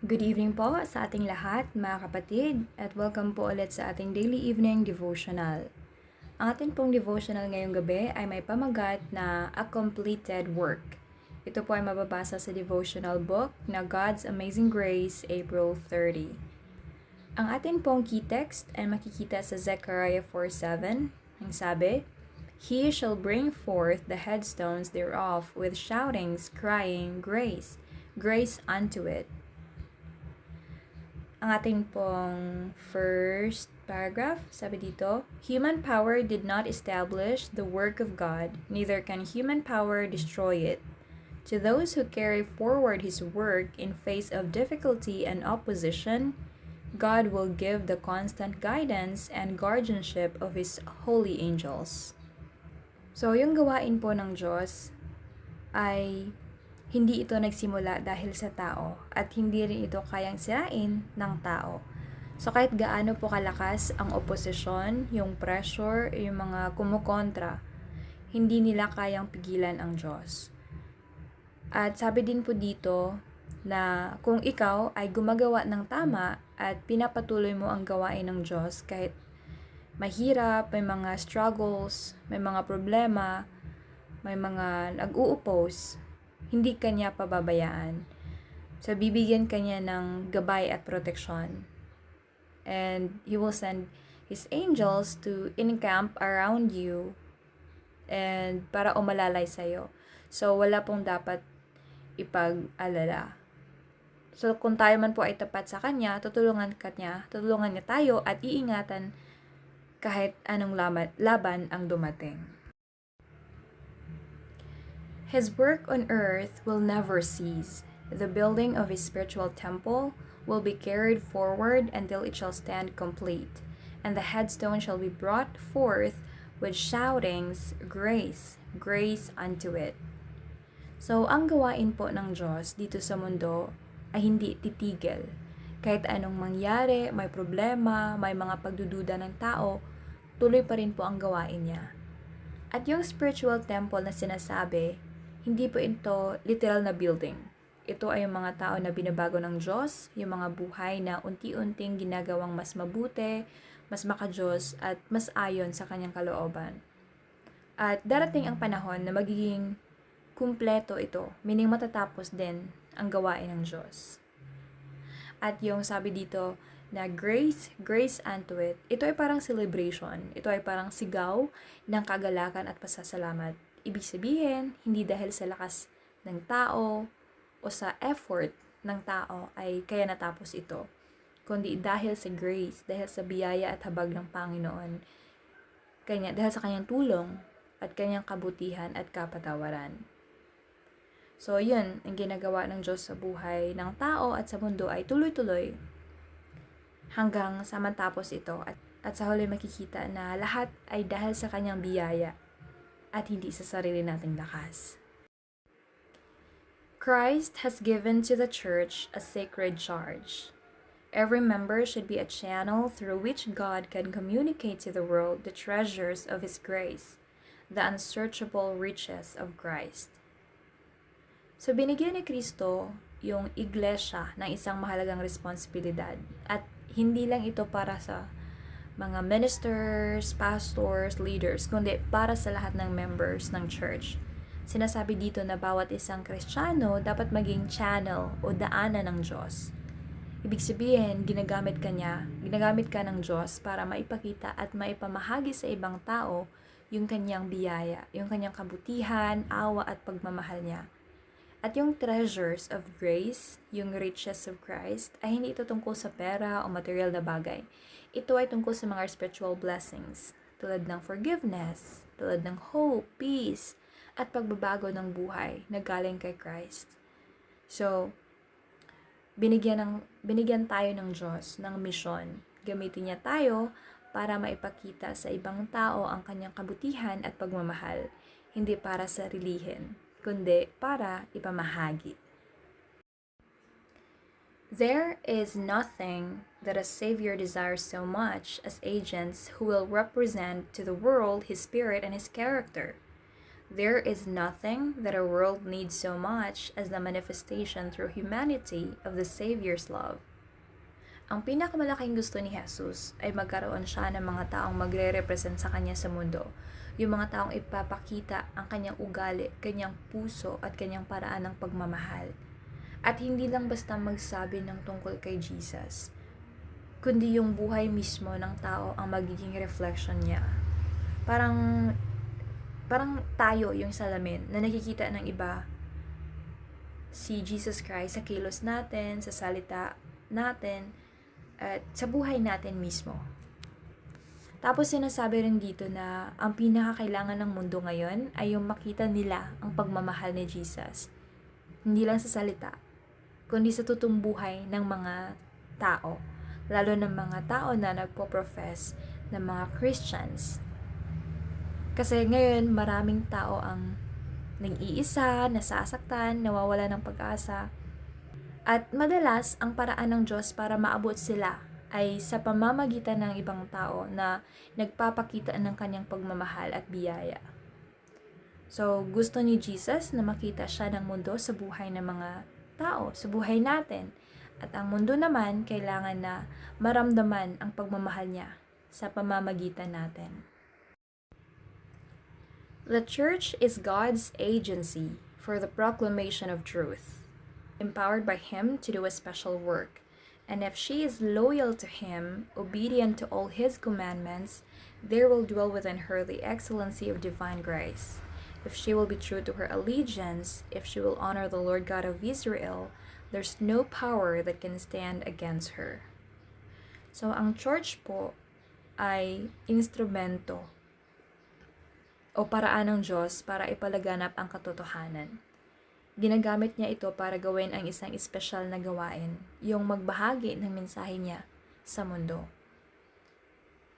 Good evening po sa ating lahat, mga kapatid, at welcome po ulit sa ating daily evening devotional. Ang ating pong devotional ngayong gabi ay may pamagat na A Completed Work. Ito po ay mababasa sa devotional book na God's Amazing Grace, April 30. Ang ating pong key text ay makikita sa Zechariah 4:7. Ang sabi, He shall bring forth the headstones thereof with shoutings, crying, Grace, grace unto it. Ang ating pong first paragraph, sabi dito, Human power did not establish the work of God, neither can human power destroy it. To those who carry forward His work in face of difficulty and opposition, God will give the constant guidance and guardianship of His holy angels. So, yung gawain po ng Diyos ay hindi ito nagsimula dahil sa tao at hindi rin ito kayang sirain ng tao. So kahit gaano po kalakas ang oposisyon, yung pressure, yung mga kumukontra, hindi nila kayang pigilan ang Diyos. At sabi din po dito na kung ikaw ay gumagawa ng tama at pinapatuloy mo ang gawain ng Diyos kahit mahirap, may mga struggles, may mga problema, may mga nag-uupos, hindi kanya pababayaan. So, bibigyan kanya ng gabay at proteksyon. And He will send His angels to encamp around you and para umalalay sa'yo. So, wala pong dapat ipag-alala. So, kung tayo man po ay tapat sa Kanya, tutulungan niya tayo at iingatan kahit anong laban ang dumating. His work on earth will never cease. The building of His spiritual temple will be carried forward until it shall stand complete, and the headstone shall be brought forth with shoutings, Grace, grace unto it. So, ang gawain po ng Diyos dito sa mundo ay hindi titigil. Kahit anong mangyari, may problema, may mga pagdududa ng tao, tuloy pa rin po ang gawain niya. At yung spiritual temple na sinasabi, hindi po ito literal na building. Ito ay yung mga tao na binabago ng Diyos, yung mga buhay na unti-unting ginagawang mas mabuti, mas makadiyos, at mas ayon sa kanyang kalooban. At darating ang panahon na magiging kumpleto ito, meaning matatapos din ang gawain ng Diyos. At yung sabi dito na grace, grace unto it, ito ay parang celebration, ito ay parang sigaw ng kagalakan at pasasalamat. Ibig sabihin, hindi dahil sa lakas ng tao o sa effort ng tao ay kaya natapos ito, kundi dahil sa grace, dahil sa biyaya at habag ng Panginoon, dahil sa kanyang tulong at kanyang kabutihan at kapatawaran. So, yun, ang ginagawa ng Diyos sa buhay ng tao at sa mundo ay tuloy-tuloy hanggang sa matapos ito at sa huli makikita na lahat ay dahil sa kanyang biyaya at hindi sa sarili nating lakas. Christ has given to the church a sacred charge. Every member should be a channel through which God can communicate to the world the treasures of His grace, the unsearchable riches of Christ. So, binigyan ni Kristo yung iglesia ng isang mahalagang responsibilidad. At hindi lang ito para sa mga ministers, pastors, leaders, kundi para sa lahat ng members ng church. Sinasabi dito na bawat isang Kristiyano dapat maging channel o daanan ng Diyos. Ibig sabihin, ginagamit ka ng Diyos para maipakita at maipamahagi sa ibang tao yung kanyang biyaya, yung kanyang kabutihan, awa at pagmamahal niya. At yung treasures of grace, yung riches of Christ, ay hindi ito tungkol sa pera o material na bagay. Ito ay tungkol sa mga spiritual blessings, tulad ng forgiveness, tulad ng hope, peace, at pagbabago ng buhay na galing kay Christ. So, binigyan tayo ng Diyos ng misyon. Gamitin niya tayo para maipakita sa ibang tao ang kanyang kabutihan at pagmamahal, hindi para sa sarilihin, kundi para ipamahagi. There is nothing that a Savior desires so much as agents who will represent to the world His Spirit and His character. There is nothing that our world needs so much as the manifestation through humanity of the Savior's love. Ang pinakamalaking gusto ni Jesus ay magkaroon siya ng mga taong magre-represent sa kanya sa mundo. Yung mga taong ipapakita ang kanyang ugali, kanyang puso at kanyang paraan ng pagmamahal. At hindi lang basta magsabi ng tungkol kay Jesus, kundi yung buhay mismo ng tao ang magiging reflection niya. Parang tayo yung salamin na nakikita ng iba si Jesus Christ sa kilos natin, sa salita natin, at sa buhay natin mismo. Tapos sinasabi rin dito na ang pinakakailangan ng mundo ngayon ay yung makita nila ang pagmamahal ni Jesus. Hindi lang sa salita, kundi sa totoong buhay ng mga tao, lalo ng mga tao na nagpo-profess ng mga Christians. Kasi ngayon maraming tao ang nag-iisa, nasasaktan, nawawala ng pag-asa. At madalas, ang paraan ng Diyos para maabot sila ay sa pamamagitan ng ibang tao na nagpapakita ng kanyang pagmamahal at biyaya. So, gusto ni Jesus na makita siya ng mundo sa buhay ng mga tao, sa buhay natin. At ang mundo naman, kailangan na maramdaman ang pagmamahal niya sa pamamagitan natin. The church is God's agency for the proclamation of truth, empowered by Him to do a special work. And if she is loyal to Him, obedient to all His commandments, there will dwell within her the excellency of divine grace. If she will be true to her allegiance, if she will honor the Lord God of Israel, there's no power that can stand against her. So, ang church po ay instrumento o paraan ng Diyos para ipalaganap ang katotohanan. Ginagamit niya ito para gawin ang isang espesyal na gawain, yung magbahagi ng mensahe niya sa mundo.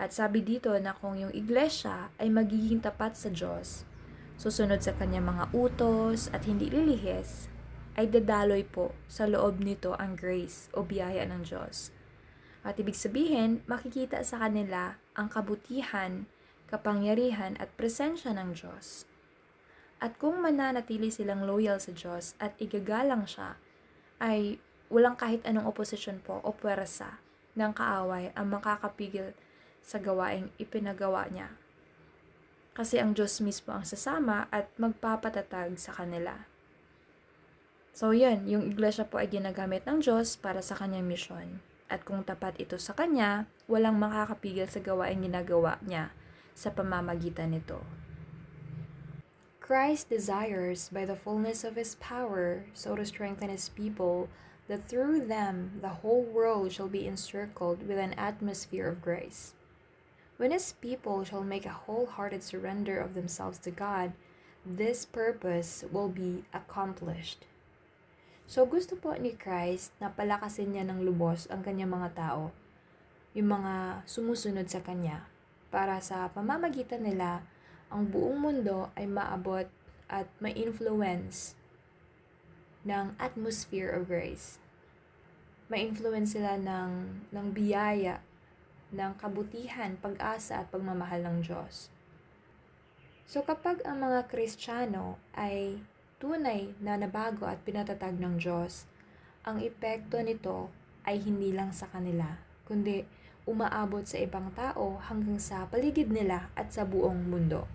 At sabi dito na kung yung iglesia ay magiging tapat sa Diyos, susunod sa kanyang mga utos at hindi lilihis, ay dadaloy po sa loob nito ang grace o biyaya ng Diyos. At ibig sabihin, makikita sa kanila ang kabutihan, kapangyarihan at presensya ng Diyos. At kung mananatili silang loyal sa Diyos at igagalang siya, ay walang kahit anong oposisyon po o puwersa ng kaaway ang makakapigil sa gawaing ipinagawa niya. Kasi ang Diyos mismo ang sasama at magpapatatag sa kanila. So yun, yung iglesia po ay ginagamit ng Diyos para sa kanyang misyon. At kung tapat ito sa kanya, walang makakapigil sa gawaing ginagawa niya sa pamamagitan nito. Christ desires, by the fullness of His power, so to strengthen His people, that through them the whole world shall be encircled with an atmosphere of grace. When His people shall make a wholehearted surrender of themselves to God, this purpose will be accomplished. So gusto po ni Christ na palakasin niya ng lubos ang kanyang mga tao, yung mga sumusunod sa Kanya, para sa pamamagitan nila, ang buong mundo ay maabot at ma-influence ng atmosphere of grace. Ma-influence sila ng biyaya, ng kabutihan, pag-asa at pagmamahal ng Diyos. So kapag ang mga Kristiyano ay tunay na nabago at pinatatag ng Diyos, ang epekto nito ay hindi lang sa kanila, kundi umaabot sa ibang tao hanggang sa paligid nila at sa buong mundo.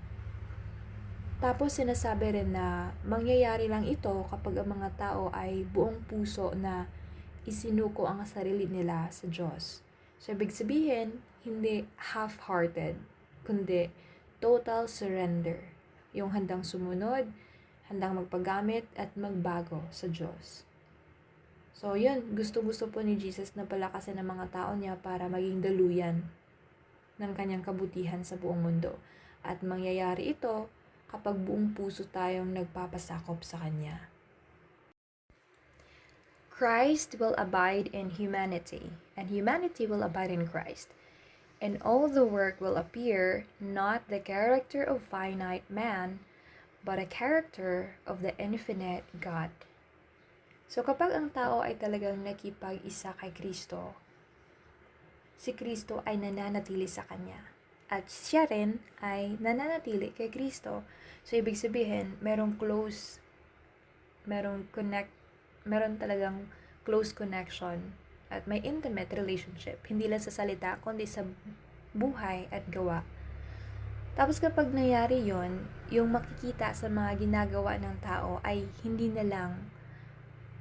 Tapos sinasabi rin na mangyayari lang ito kapag ang mga tao ay buong puso na isinuko ang sarili nila sa Diyos. So ibig sabihin, hindi half-hearted, kundi total surrender. Yung handang sumunod, handang magpagamit at magbago sa Diyos. So yun, gusto-gusto po ni Jesus na palakasin ng mga tao niya para maging daluyan ng kanyang kabutihan sa buong mundo. At mangyayari ito kapag buong puso tayong nagpapasakop sa Kanya. Christ will abide in humanity, and humanity will abide in Christ. And all the work will appear not the character of finite man, but a character of the infinite God. So kapag ang tao ay talagang nakipag-isa kay Kristo, si Kristo ay nananatili sa Kanya. At siya rin ay nananatili kay Kristo. So, ibig sabihin, meron talagang close connection at may intimate relationship. Hindi lang sa salita, kundi sa buhay at gawa. Tapos kapag nangyari yon, yung makikita sa mga ginagawa ng tao ay hindi na lang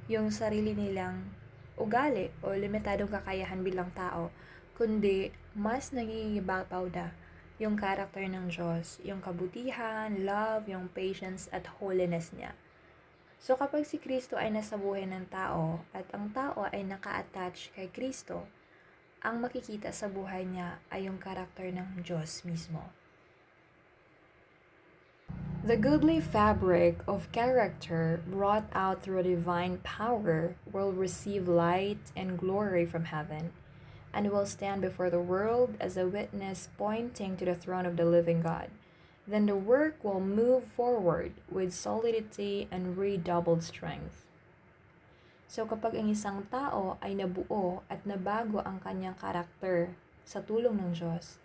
yung sarili nilang ugali o limitadong kakayahan bilang tao, kundi mas nangingibabaw na yung character ng Diyos, yung kabutihan, love, yung patience at holiness niya. So kapag si Kristo ay nasa buhay ng tao at ang tao ay naka-attach kay Kristo, ang makikita sa buhay niya ay yung character ng Diyos mismo. The goodly fabric of character brought out through divine power will receive light and glory from heaven, and will stand before the world as a witness pointing to the throne of the living God. Then the work will move forward with solidity and redoubled strength. So kapag ang isang tao ay nabuo at nabago ang kanyang karakter sa tulong ng Diyos,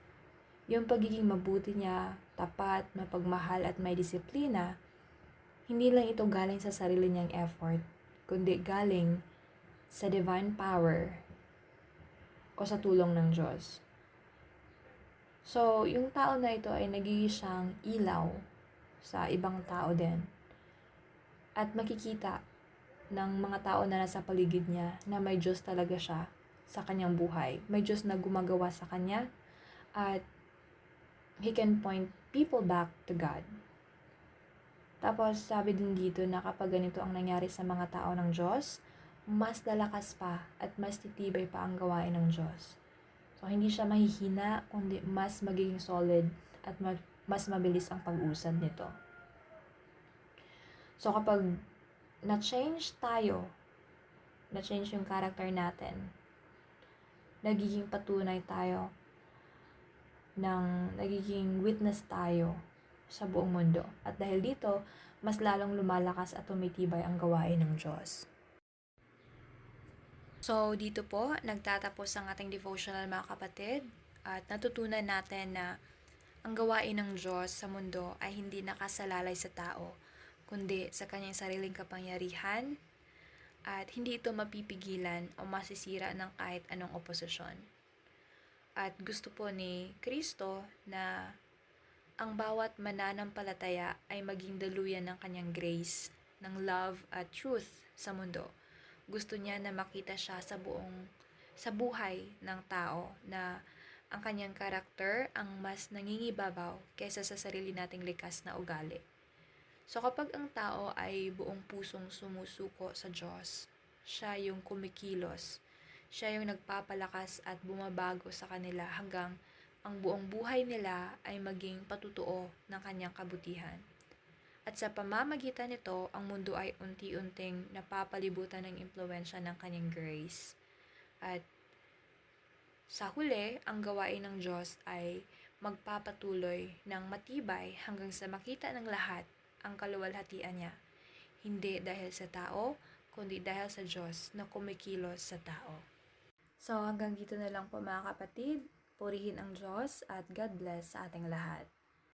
yung pagiging mabuti niya, tapat, mapagmahal at may disiplina, hindi lang ito galing sa sarili niyang effort, kundi galing sa divine power o sa tulong ng Diyos. So, yung tao na ito ay nagiging siyang ilaw sa ibang tao din. At makikita ng mga tao na nasa paligid niya na may Diyos talaga siya sa kanyang buhay. May Diyos na gumagawa sa kanya at He can point people back to God. Tapos, sabi din dito na kapag ganito ang nangyari sa mga tao ng Diyos, mas lalakas pa at mas titibay pa ang gawain ng Diyos. So, hindi siya mahihina, kundi mas magiging solid at mas mabilis ang pag-usad nito. So, kapag na-change tayo, na-change yung character natin, nagiging patunay tayo nagiging witness tayo sa buong mundo. At dahil dito, mas lalong lumalakas at tumitibay ang gawain ng Diyos. So, dito po, nagtatapos ang ating devotional mga kapatid. At natutunan natin na ang gawain ng Diyos sa mundo ay hindi nakasalalay sa tao, kundi sa kanyang sariling kapangyarihan at hindi ito mapipigilan o masisira ng kahit anong oposisyon. At gusto po ni Kristo na ang bawat mananampalataya ay maging daluyan ng kanyang grace, ng love at truth sa mundo. Gusto niya na makita siya sa buhay ng tao na ang kanyang karakter ang mas nangingibabaw kaysa sa sarili nating likas na ugali. So kapag ang tao ay buong pusong sumusuko sa Diyos, siya yung kumikilos, siya yung nagpapalakas at bumabago sa kanila hanggang ang buong buhay nila ay maging patutuo ng kanyang kabutihan. At sa pamamagitan nito, ang mundo ay unti-unting napapalibutan ng impluwensya ng kanyang grace. At sa huli, ang gawain ng Diyos ay magpapatuloy ng matibay hanggang sa makita ng lahat ang kaluwalhatian niya. Hindi dahil sa tao, kundi dahil sa Diyos na kumikilos sa tao. So hanggang dito na lang po mga kapatid. Purihin ang Diyos at God bless sa ating lahat.